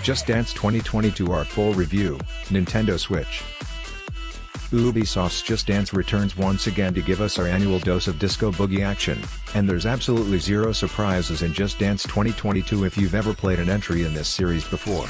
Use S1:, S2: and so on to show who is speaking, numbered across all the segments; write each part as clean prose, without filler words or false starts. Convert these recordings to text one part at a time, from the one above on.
S1: Just Dance 2022 Our full review, Nintendo Switch. Ubisoft's Just Dance returns once again to give us our annual dose of disco boogie action, and there's absolutely zero surprises in Just Dance 2022 if you've ever played an entry in this series before.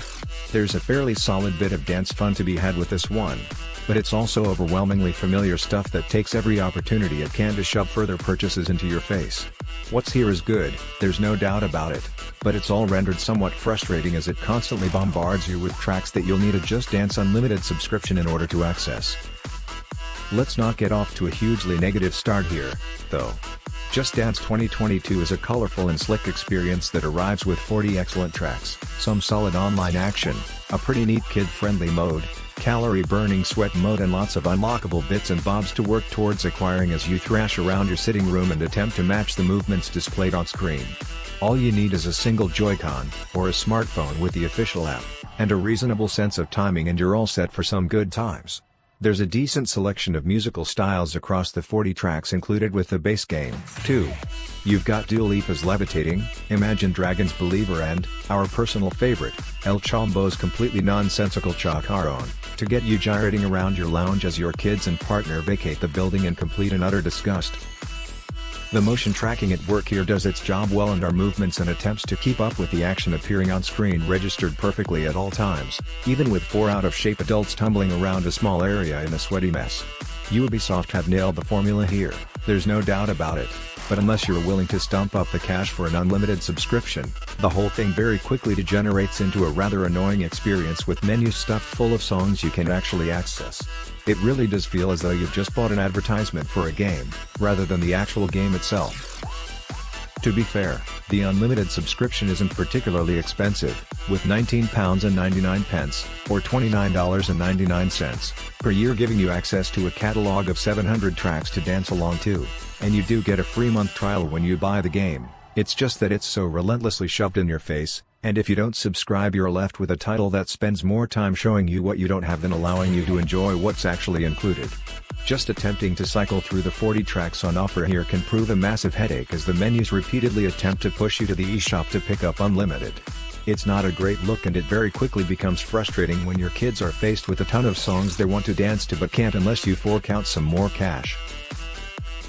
S1: There's a fairly solid bit of dance fun to be had with this one, but it's also overwhelmingly familiar stuff that takes every opportunity it can to shove further purchases into your face. What's here is good, there's no doubt about it, but it's all rendered somewhat frustrating as it constantly bombards you with tracks that you'll need a Just Dance Unlimited subscription in order to access. Let's not get off to a hugely negative start here, though. Just Dance 2022 is a colorful and slick experience that arrives with 40 excellent tracks, some solid online action, a pretty neat kid-friendly mode, calorie-burning sweat mode and lots of unlockable bits and bobs to work towards acquiring as you thrash around your sitting room and attempt to match the movements displayed on screen. All you need is a single Joy-Con, or a smartphone with the official app, and a reasonable sense of timing and you're all set for some good times. There's a decent selection of musical styles across the 40 tracks included with the base game, too. You've got Dua Lipa's Levitating, Imagine Dragons' Believer and, our personal favorite, El Chombo's completely nonsensical Chacaron, to get you gyrating around your lounge as your kids and partner vacate the building in complete and utter disgust. The motion tracking at work here does its job well and our movements and attempts to keep up with the action appearing on screen registered perfectly at all times, even with 4 out-of-shape adults tumbling around a small area in a sweaty mess. Ubisoft have nailed the formula here, there's no doubt about it, but unless you're willing to stump up the cash for an unlimited subscription, the whole thing very quickly degenerates into a rather annoying experience with menus stuffed full of songs you can actually access. It really does feel as though you've just bought an advertisement for a game, rather than the actual game itself. To be fair, the unlimited subscription isn't particularly expensive, with £19.99, or $29.99, per year giving you access to a catalogue of 700 tracks to dance along to, and you do get a free month trial when you buy the game. It's just that it's so relentlessly shoved in your face, and if you don't subscribe you're left with a title that spends more time showing you what you don't have than allowing you to enjoy what's actually included. Just attempting to cycle through the 40 tracks on offer here can prove a massive headache as the menus repeatedly attempt to push you to the eShop to pick up Unlimited. It's not a great look and it very quickly becomes frustrating when your kids are faced with a ton of songs they want to dance to but can't unless you fork out some more cash.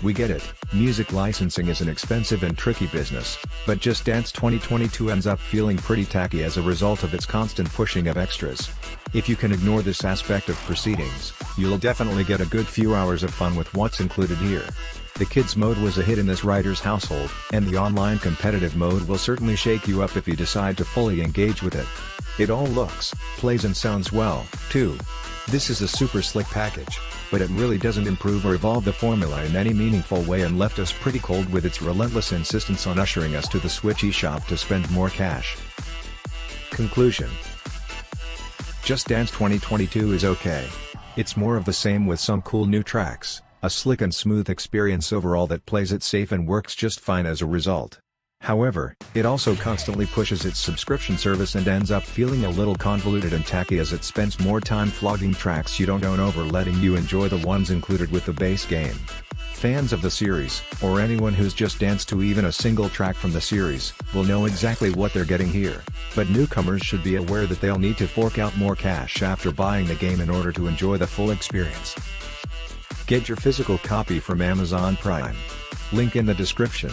S1: We get it, music licensing is an expensive and tricky business, but Just Dance 2022 ends up feeling pretty tacky as a result of its constant pushing of extras. If you can ignore this aspect of proceedings, you'll definitely get a good few hours of fun with what's included here. The kids mode was a hit in this writer's household, and the online competitive mode will certainly shake you up if you decide to fully engage with it. It all looks, plays and sounds well, too. This is a super slick package, but it really doesn't improve or evolve the formula in any meaningful way and left us pretty cold with its relentless insistence on ushering us to the Switch eShop to spend more cash. Conclusion. Just Dance 2022 is okay. It's more of the same with some cool new tracks, a slick and smooth experience overall that plays it safe and works just fine as a result. However, it also constantly pushes its subscription service and ends up feeling a little convoluted and tacky as it spends more time flogging tracks you don't own over letting you enjoy the ones included with the base game. Fans of the series, or anyone who's just danced to even a single track from the series, will know exactly what they're getting here, but newcomers should be aware that they'll need to fork out more cash after buying the game in order to enjoy the full experience. Get your physical copy from Amazon Prime. Link in the description.